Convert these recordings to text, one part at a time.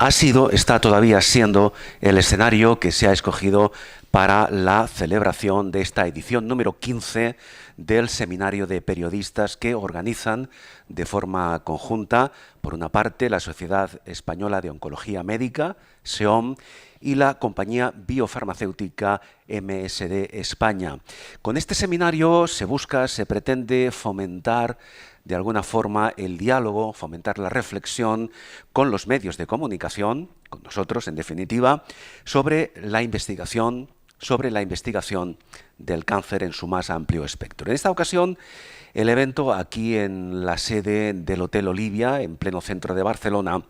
está todavía siendo el escenario que se ha escogido para la celebración de esta edición número 15 del Seminario de Periodistas que organizan de forma conjunta, por una parte, la Sociedad Española de Oncología Médica, SEOM, y la compañía biofarmacéutica MSD España. Con este seminario se pretende fomentar de alguna forma el diálogo, fomentar la reflexión con los medios de comunicación, con nosotros en definitiva, sobre la investigación del cáncer en su más amplio espectro. En esta ocasión, el evento aquí en la sede del Hotel Olivia, en pleno centro de Barcelona,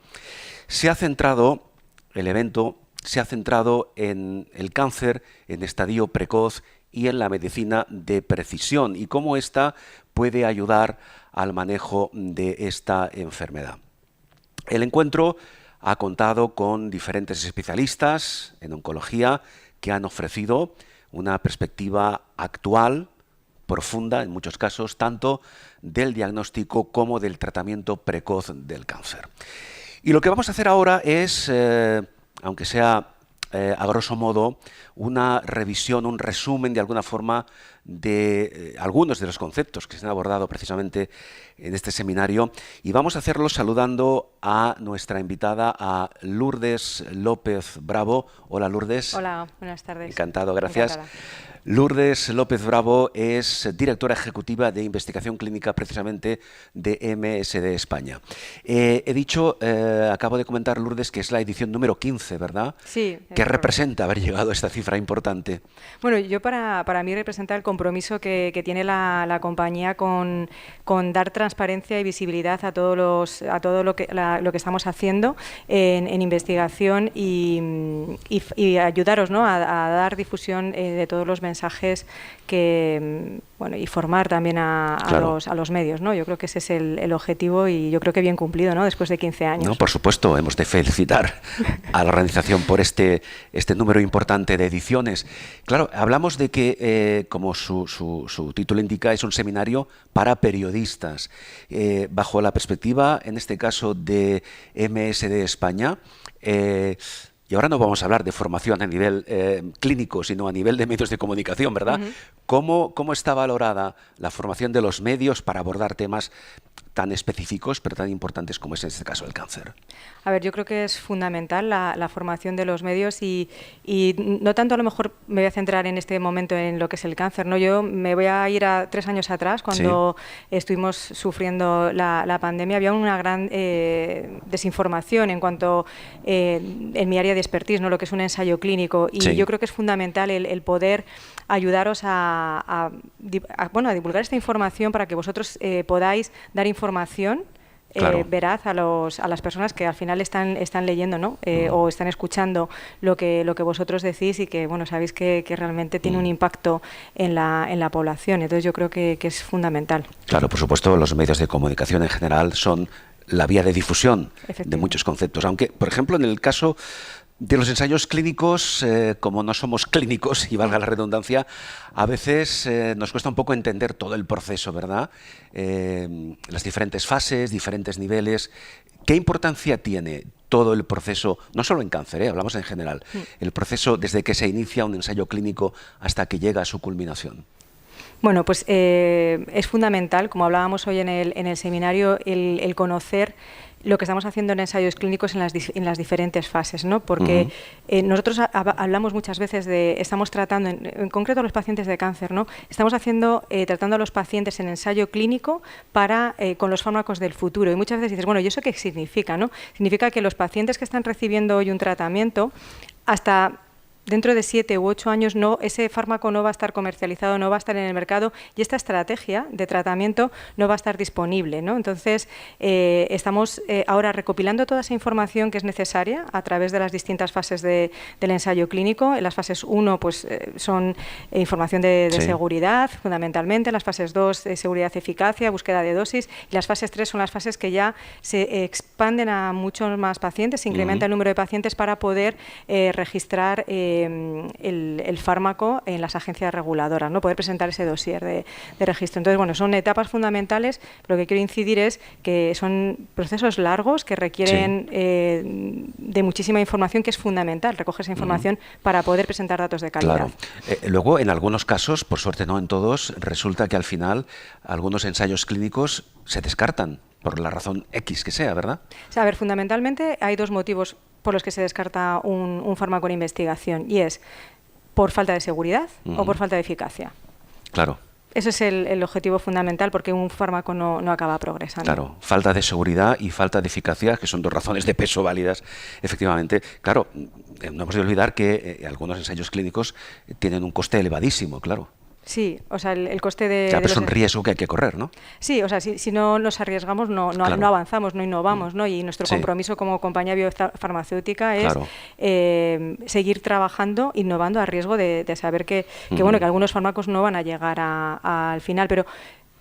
el evento se ha centrado en el cáncer en estadio precoz y en la medicina de precisión y cómo ésta puede ayudar al manejo de esta enfermedad. El encuentro ha contado con diferentes especialistas en oncología que han ofrecido una perspectiva actual, profunda en muchos casos, tanto del diagnóstico como del tratamiento precoz del cáncer. Y lo que vamos a hacer ahora es, aunque sea a grosso modo, una revisión, un resumen de alguna forma de algunos de los conceptos que se han abordado precisamente en este seminario, y vamos a hacerlo saludando a nuestra invitada, a Lourdes López Bravo. Hola, Lourdes. Hola, buenas tardes. Encantado, gracias. Encantada. Lourdes López Bravo es directora ejecutiva de investigación clínica precisamente de MSD España. Acabo de comentar, Lourdes, que es la edición número 15, ¿verdad? Sí. ¿Qué representa haber llegado a esta cifra importante? Bueno, para mí representa el compromiso que tiene la compañía con dar transparencia y visibilidad a todo lo que estamos haciendo en investigación y ayudaros, ¿no?, a dar difusión de todos los mensajes y formar también a los medios, ¿no? Yo creo que ese es el objetivo y yo creo que bien cumplido, ¿no?, después de 15 años. No, por supuesto, hemos de felicitar a la organización por este número importante de ediciones. Claro, hablamos de que, como su título indica, es un seminario para periodistas. Bajo la perspectiva, en este caso, de MSD España, y ahora no vamos a hablar de formación a nivel clínico, sino a nivel de medios de comunicación, ¿verdad? ¿Cómo está valorada la formación de los medios para abordar temas tan específicos, pero tan importantes como es en este caso el cáncer? A ver, yo creo que es fundamental la formación de los medios y no tanto a lo mejor me voy a centrar en este momento en lo que es el cáncer, ¿no? Yo me voy a ir a 3 años atrás, cuando estuvimos sufriendo la pandemia. Había una gran desinformación en cuanto en mi área de expertise, ¿no?, lo que es un ensayo clínico, y yo creo que es fundamental el poder ayudaros a divulgar esta información para que vosotros podáis dar información veraz a las personas que al final están leyendo, ¿no?, o están escuchando lo que vosotros decís y que, bueno, sabéis que realmente tiene un impacto en la población. Entonces yo creo que es fundamental. Claro, por supuesto, los medios de comunicación en general son la vía de difusión de muchos conceptos, aunque, por ejemplo, en el caso de los ensayos clínicos, como no somos clínicos, y valga la redundancia, a veces nos cuesta un poco entender todo el proceso, ¿verdad? Las diferentes fases, diferentes niveles. ¿Qué importancia tiene todo el proceso, no solo en cáncer, hablamos en general, el proceso desde que se inicia un ensayo clínico hasta que llega a su culminación? Bueno, pues es fundamental, como hablábamos hoy en el seminario, el conocer lo que estamos haciendo en ensayos clínicos en las diferentes fases, ¿no? Porque nosotros hablamos muchas veces estamos tratando, en concreto a los pacientes de cáncer, ¿no? Estamos tratando a los pacientes en ensayo clínico con los fármacos del futuro. Y muchas veces dices, bueno, ¿y eso qué significa, no? Significa que los pacientes que están recibiendo hoy un tratamiento, hasta dentro de 7 u 8 años ese fármaco no va a estar comercializado, no va a estar en el mercado y esta estrategia de tratamiento no va a estar disponible, ¿no? Entonces, estamos ahora recopilando toda esa información que es necesaria a través de las distintas fases del ensayo clínico. En las fases 1 pues, son información de seguridad, fundamentalmente. En las fases 2, seguridad, eficacia, búsqueda de dosis. Y las fases 3 son las fases que ya se expanden a muchos más pacientes, se incrementa el número de pacientes para poder registrar el fármaco en las agencias reguladoras, ¿no? Poder presentar ese dossier de registro. Entonces, bueno, son etapas fundamentales, pero lo que quiero incidir es que son procesos largos que requieren de muchísima información, que es fundamental recoger esa información para poder presentar datos de calidad. Claro. Luego, en algunos casos, por suerte no en todos, resulta que al final algunos ensayos clínicos se descartan por la razón X que sea, ¿verdad? O sea, a ver, fundamentalmente hay dos motivos por los que se descarta un fármaco en investigación, y es por falta de seguridad o por falta de eficacia. Claro. Ese es el objetivo fundamental, porque un fármaco no acaba progresando. Claro, falta de seguridad y falta de eficacia, que son dos razones de peso válidas, efectivamente. Claro, no hemos de olvidar que algunos ensayos clínicos tienen un coste elevadísimo, claro. Sí, o sea, el coste de... Claro, pero es un riesgo que hay que correr, ¿no? Sí, o sea, si no nos arriesgamos, no avanzamos, no innovamos, ¿no? Y nuestro compromiso como compañía biofarmacéutica es seguir trabajando, innovando, a riesgo de saber que algunos fármacos no van a llegar al final, pero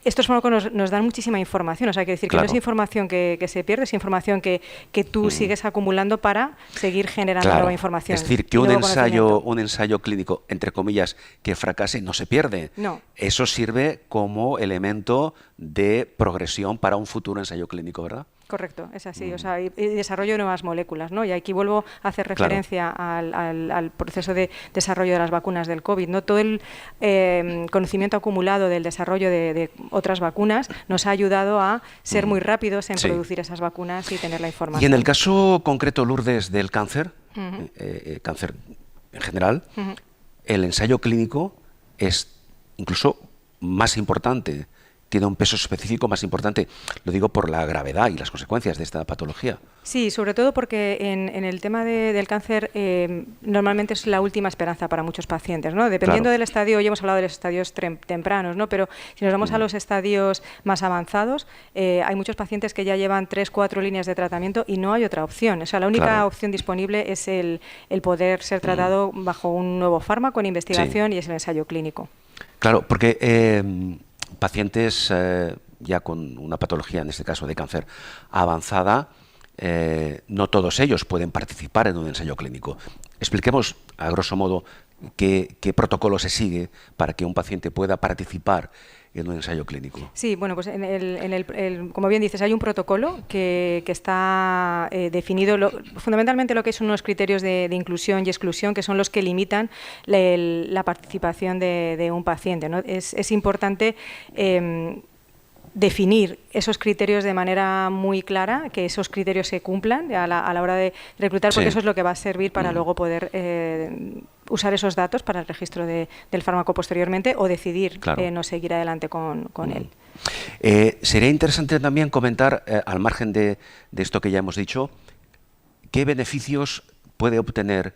estos fármacos nos dan muchísima información, o sea, hay que decir que no es información que se pierde, es información que tú sigues acumulando para seguir generando nueva información. Es decir, que un ensayo clínico, entre comillas, que fracase, no se pierde. No. Eso sirve como elemento de progresión para un futuro ensayo clínico, ¿verdad? Correcto, es así. O sea, y desarrollo de nuevas moléculas, ¿no? Y aquí vuelvo a hacer referencia al proceso de desarrollo de las vacunas del COVID, ¿no? Todo el conocimiento acumulado del desarrollo de otras vacunas nos ha ayudado a ser muy rápidos en producir esas vacunas y tener la información. Y en el caso concreto, Lourdes, del cáncer, cáncer en general, el ensayo clínico es incluso más importante, tiene un peso específico más importante, lo digo por la gravedad y las consecuencias de esta patología. Sí, sobre todo porque en el tema del cáncer normalmente es la última esperanza para muchos pacientes, ¿no? Dependiendo del estadio, hoy hemos hablado de los estadios tempranos, ¿no? Pero si nos vamos a los estadios más avanzados, hay muchos pacientes que ya llevan 3, 4 líneas de tratamiento y no hay otra opción. O sea, la única opción disponible es el poder ser tratado bajo un nuevo fármaco en investigación y es el ensayo clínico. Claro, porque pacientes ya con una patología, en este caso de cáncer avanzada, no todos ellos pueden participar en un ensayo clínico. Expliquemos, a grosso modo, qué protocolo se sigue para que un paciente pueda participar en un ensayo clínico. Sí, bueno, pues como bien dices, hay un protocolo que está definido, fundamentalmente lo que son unos criterios de inclusión y exclusión, que son los que limitan la participación de un paciente, ¿no? Es importante definir esos criterios de manera muy clara, que esos criterios se cumplan a la hora de reclutar, porque eso es lo que va a servir para luego poder usar esos datos para el registro del fármaco posteriormente o decidir no seguir adelante con él. Sería interesante también comentar, al margen de esto que ya hemos dicho, qué beneficios puede obtener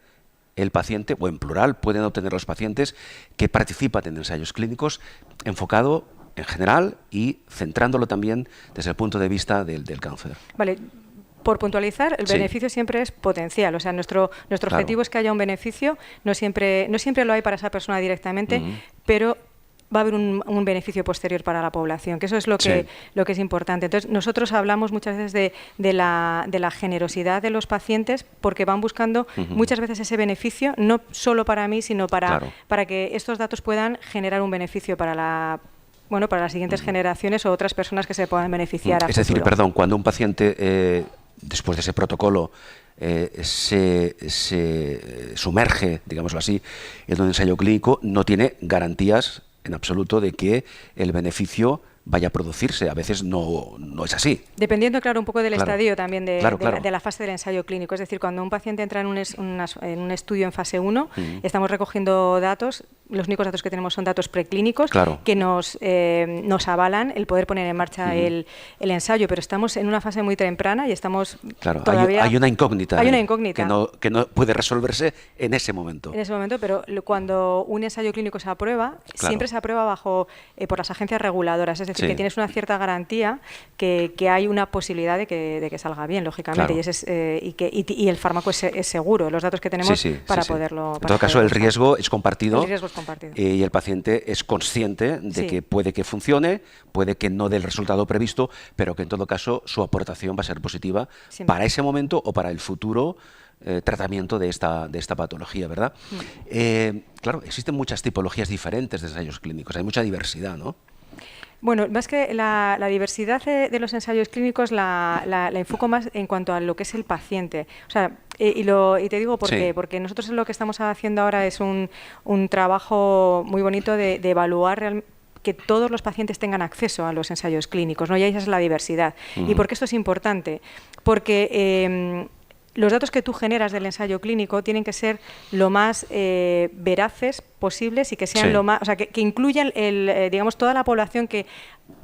el paciente, o en plural pueden obtener los pacientes que participan en ensayos clínicos, enfocado en general y centrándolo también desde el punto de vista del cáncer. Vale. Por puntualizar, el beneficio siempre es potencial. O sea, nuestro objetivo es que haya un beneficio. No siempre lo hay para esa persona directamente, pero va a haber un beneficio posterior para la población, que eso es lo que es importante. Entonces, nosotros hablamos muchas veces de la generosidad de los pacientes, porque van buscando muchas veces ese beneficio, no solo para mí, sino para que estos datos puedan generar un beneficio para las siguientes generaciones o otras personas que se puedan beneficiar. Es decir, perdón, cuando un paciente, después de ese protocolo, se sumerge, digámoslo así, en un ensayo clínico, no tiene garantías en absoluto de que el beneficio vaya a producirse. A veces no es así. Dependiendo, claro, un poco del estadio también de la fase del ensayo clínico. Es decir, cuando un paciente entra en un estudio en fase 1, estamos recogiendo datos. Los únicos datos que tenemos son datos preclínicos que nos avalan el poder poner en marcha el ensayo, pero estamos en una fase muy temprana y estamos todavía... Hay una incógnita, que no puede resolverse en ese momento. En ese momento, pero cuando un ensayo clínico se aprueba, siempre se aprueba por las agencias reguladoras, es decir, que tienes una cierta garantía que hay una posibilidad de que salga bien, lógicamente, y el fármaco es seguro, los datos que tenemos para poderlo... En todo caso, el riesgo es compartido. El riesgo es compartido. Y el paciente es consciente de que puede que funcione, puede que no dé el resultado previsto, pero que en todo caso su aportación va a ser positiva para ese momento o para el futuro tratamiento de esta patología, ¿verdad? Claro, existen muchas tipologías diferentes de ensayos clínicos, hay mucha diversidad, ¿no? Bueno, más que la diversidad de los ensayos clínicos la enfoco más en cuanto a lo que es el paciente. O sea, y te digo por qué. Porque nosotros lo que estamos haciendo ahora es un trabajo muy bonito de evaluar que todos los pacientes tengan acceso a los ensayos clínicos, ¿no? Y esa es la diversidad. ¿Y por qué esto es importante? Porque los datos que tú generas del ensayo clínico tienen que ser lo más veraces posibles y que sean lo más, o sea, que incluyan digamos, toda la población que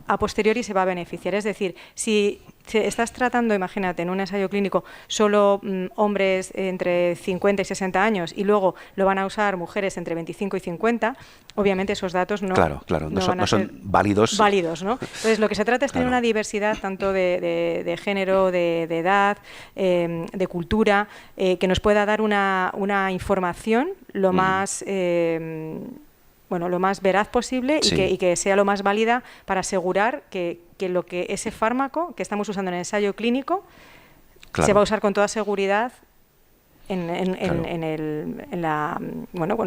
a posteriori se va a beneficiar. Es decir, si estás tratando, imagínate, en un ensayo clínico solo hombres entre 50 y 60 años y luego lo van a usar mujeres entre 25 y 50, obviamente esos datos no son válidos. ¿No? Entonces, lo que se trata es tener una diversidad tanto de género, de edad, de cultura, que nos pueda dar una información lo más... lo más veraz posible y que sea lo más válida para asegurar que ese fármaco que estamos usando en el ensayo clínico se va a usar con toda seguridad una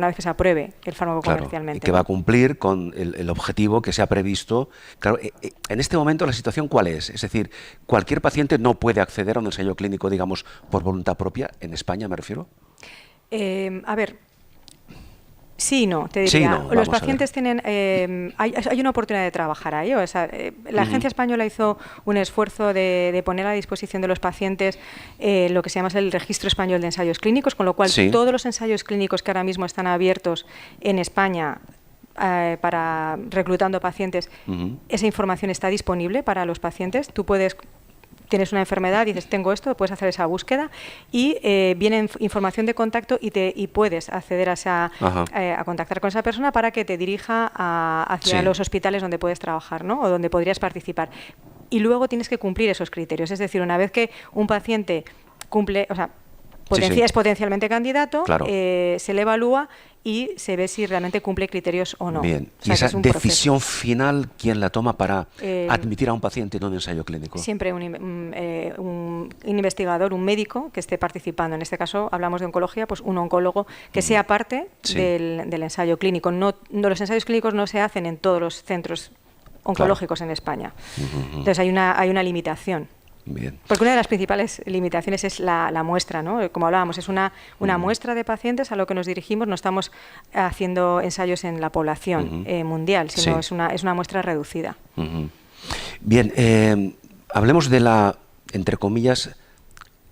vez que se apruebe el fármaco comercialmente. Y que va a cumplir con el objetivo que se ha previsto. Claro, en este momento la situación ¿cuál es? Es decir, ¿cualquier paciente no puede acceder a un ensayo clínico, digamos, por voluntad propia? ¿En España me refiero? A ver... Sí, no, te diría. Sí, no, los pacientes tienen... hay una oportunidad de trabajar ahí. O sea, la Agencia Española hizo un esfuerzo de poner a disposición de los pacientes lo que se llama el Registro Español de Ensayos Clínicos, con lo cual todos los ensayos clínicos que ahora mismo están abiertos en España para reclutando pacientes, esa información está disponible para los pacientes. Tú tienes una enfermedad, dices, tengo esto, puedes hacer esa búsqueda y viene información de contacto y puedes acceder a contactar con esa persona para que te dirija hacia los hospitales donde puedes trabajar, ¿no? O donde podrías participar. Y luego tienes que cumplir esos criterios. Es decir, una vez que un paciente cumple, o sea, es potencialmente candidato, se le evalúa y se ve si realmente cumple criterios o no. Bien. O sea, ¿Y esa decisión final quién la toma para admitir a un paciente en un ensayo clínico? Siempre un investigador, un médico que esté participando. En este caso hablamos de oncología, pues un oncólogo que sea parte del ensayo clínico. Los ensayos clínicos no se hacen en todos los centros oncológicos en España. Entonces hay una limitación. Bien. Porque una de las principales limitaciones es la muestra, ¿no? Como hablábamos, es una muestra de pacientes a lo que nos dirigimos. No estamos haciendo ensayos en la población mundial, sino es una muestra reducida. Bien, hablemos de la, entre comillas,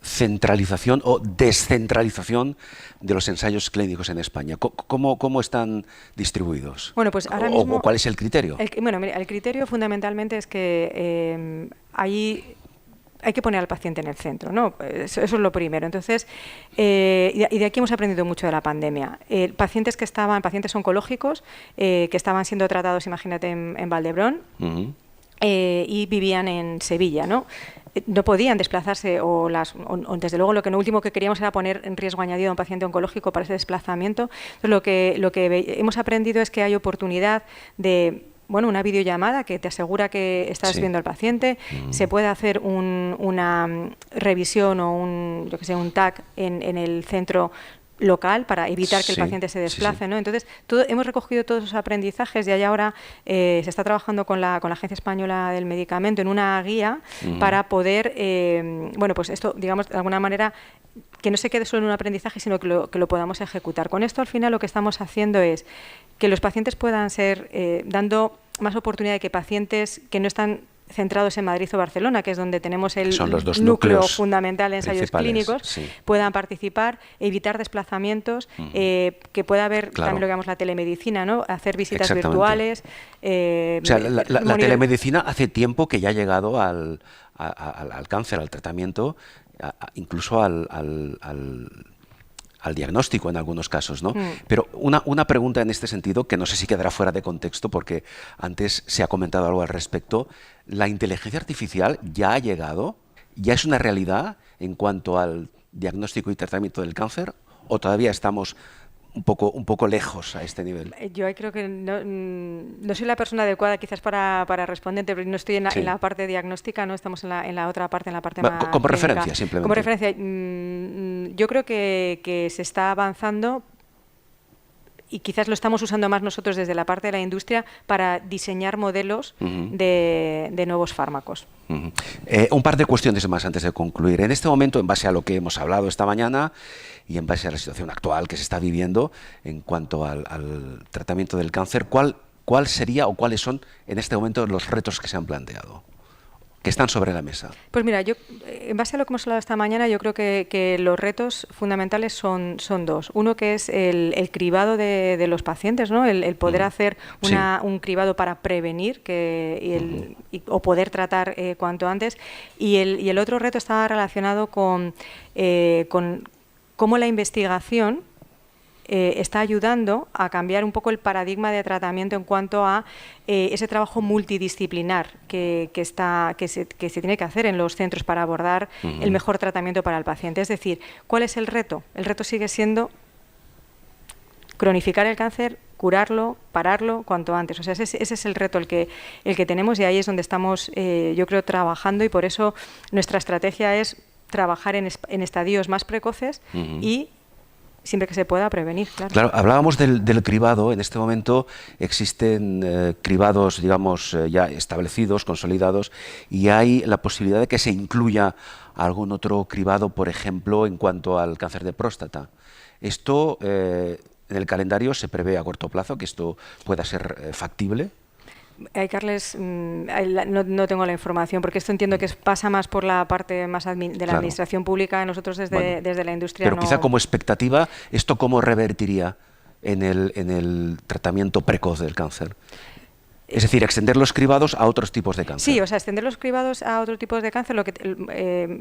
centralización o descentralización de los ensayos clínicos en España. ¿Cómo están distribuidos? Bueno, pues ahora mismo, ¿cuál es el criterio? El criterio fundamentalmente es que hay que poner al paciente en el centro, ¿no? Eso es lo primero. Entonces, y de aquí hemos aprendido mucho de la pandemia. Pacientes oncológicos que estaban siendo tratados, imagínate, en Valdebrón y vivían en Sevilla, ¿no? No podían desplazarse o desde luego lo último que queríamos era poner en riesgo añadido a un paciente oncológico para ese desplazamiento. Entonces, lo que hemos aprendido es que hay oportunidad de una videollamada que te asegura que estás viendo al paciente, se puede hacer una revisión o un TAC en el centro local para evitar que el paciente se desplace, ¿no? Entonces, hemos recogido todos esos aprendizajes y ahora se está trabajando con la Agencia Española del Medicamento en una guía para poder, pues esto, digamos, de alguna manera, que no se quede solo en un aprendizaje, sino que lo podamos ejecutar. Con esto, al final, lo que estamos haciendo es que los pacientes puedan ser dando más oportunidad de que pacientes que no están centrados en Madrid o Barcelona, que es donde tenemos el núcleo fundamental de ensayos clínicos, puedan participar, evitar desplazamientos, que pueda haber también lo que llamamos la telemedicina, ¿no? Hacer visitas virtuales. La telemedicina hace tiempo que ya ha llegado al cáncer, al tratamiento, incluso al diagnóstico en algunos casos, ¿no? Pero una pregunta en este sentido, que no sé si quedará fuera de contexto, porque antes se ha comentado algo al respecto. ¿La inteligencia artificial ya ha llegado? ¿Ya es una realidad en cuanto al diagnóstico y tratamiento del cáncer? ¿O todavía estamos un poco lejos a este nivel. Yo ahí creo que no soy la persona adecuada quizás para responderte, pero no estoy en la parte diagnóstica, no estamos en la otra parte, en la parte más como clínica. Referencia, simplemente. Como referencia, yo creo que se está avanzando y quizás lo estamos usando más nosotros desde la parte de la industria para diseñar modelos de nuevos fármacos. Un par de cuestiones más antes de concluir. En este momento, en base a lo que hemos hablado esta mañana y en base a la situación actual que se está viviendo en cuanto al tratamiento del cáncer, ¿cuál sería o cuáles son en este momento los retos que se han planteado, que están sobre la mesa? Pues mira, yo en base a lo que hemos hablado esta mañana, yo creo que los retos fundamentales son dos. Uno que es el cribado de los pacientes, ¿no? El poder hacer un cribado para prevenir o poder tratar cuanto antes. Y el otro reto estaba relacionado con cómo la investigación está ayudando a cambiar un poco el paradigma de tratamiento en cuanto a ese trabajo multidisciplinar que se tiene que hacer en los centros para abordar el mejor tratamiento para el paciente. Es decir, ¿cuál es el reto? El reto sigue siendo cronificar el cáncer, curarlo, pararlo cuanto antes. O sea, ese es el reto el que tenemos, y ahí es donde estamos, yo creo, trabajando, y por eso nuestra estrategia es trabajar en estadios más precoces y siempre que se pueda prevenir, claro. Claro, hablábamos del cribado. En este momento existen cribados, digamos, ya establecidos, consolidados, y hay la posibilidad de que se incluya algún otro cribado, por ejemplo, en cuanto al cáncer de próstata. Esto, en el calendario se prevé a corto plazo que esto pueda ser factible. Carles, no tengo la información, porque esto entiendo que pasa más por la parte más de la administración pública. Nosotros desde la industria pero quizá como expectativa, ¿esto cómo revertiría en el tratamiento precoz del cáncer? Es decir, extender los cribados a otros tipos de cáncer. Sí, o sea, extender los cribados a otros tipos de cáncer,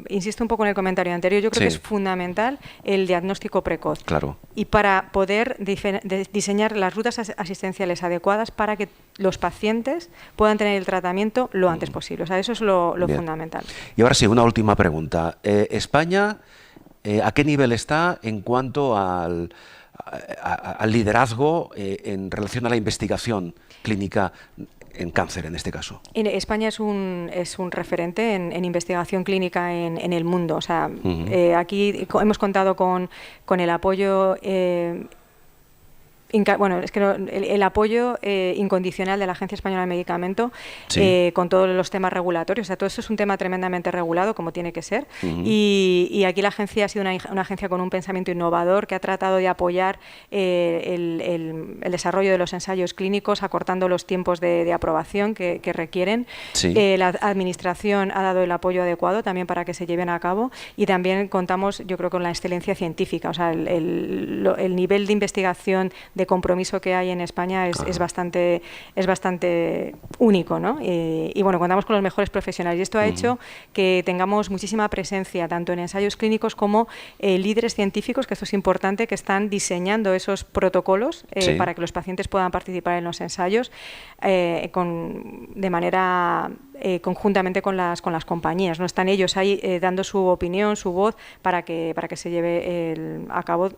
insisto un poco en el comentario anterior, yo creo que es fundamental el diagnóstico precoz. Claro. Y para poder diseñar las rutas asistenciales adecuadas para que los pacientes puedan tener el tratamiento lo antes posible. O sea, eso es lo fundamental. Y ahora sí, una última pregunta. España, ¿a qué nivel está en cuanto al liderazgo en relación a la investigación clínica en cáncer, en este caso? España es un referente en investigación clínica en el mundo. O sea, aquí hemos contado con el apoyo el apoyo incondicional de la Agencia Española del Medicamento, con todos los temas regulatorios. O sea, todo esto es un tema tremendamente regulado, como tiene que ser. Y aquí la agencia ha sido una agencia con un pensamiento innovador que ha tratado de apoyar el desarrollo de los ensayos clínicos, acortando los tiempos de aprobación que requieren. La Administración ha dado el apoyo adecuado también para que se lleven a cabo, y también contamos, yo creo, con la excelencia científica. O sea, el nivel de investigación, de compromiso que hay en España es bastante único, ¿no? Y bueno, contamos con los mejores profesionales, y esto ha hecho que tengamos muchísima presencia tanto en ensayos clínicos como líderes científicos, que esto es importante, que están diseñando esos protocolos para que los pacientes puedan participar en los ensayos de manera conjuntamente con las compañías, ¿no? Están ellos ahí dando su opinión, su voz, para que se lleve a cabo,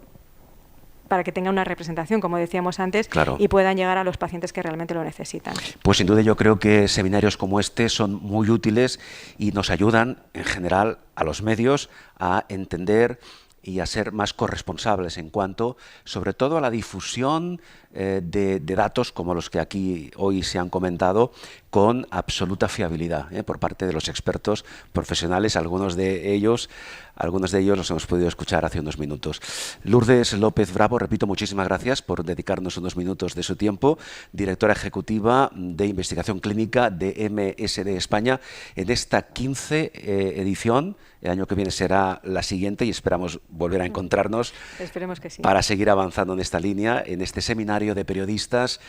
para que tenga una representación, como decíamos antes, y puedan llegar a los pacientes que realmente lo necesitan. Pues sin duda yo creo que seminarios como este son muy útiles y nos ayudan en general a los medios a entender y a ser más corresponsables en cuanto, sobre todo, a la difusión de datos como los que aquí hoy se han comentado, con absoluta fiabilidad por parte de los expertos profesionales. Algunos de ellos los hemos podido escuchar hace unos minutos. Lourdes López Bravo, repito, muchísimas gracias por dedicarnos unos minutos de su tiempo, directora ejecutiva de investigación clínica de MSD España, en esta 15 edición. El año que viene será la siguiente y esperamos volver a encontrarnos. Esperemos que sí. Para seguir avanzando en esta línea, en este seminario de periodistas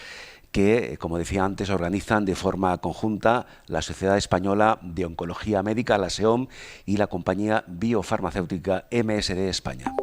que, como decía antes, organizan de forma conjunta la Sociedad Española de Oncología Médica, la SEOM, y la compañía biofarmacéutica MSD España.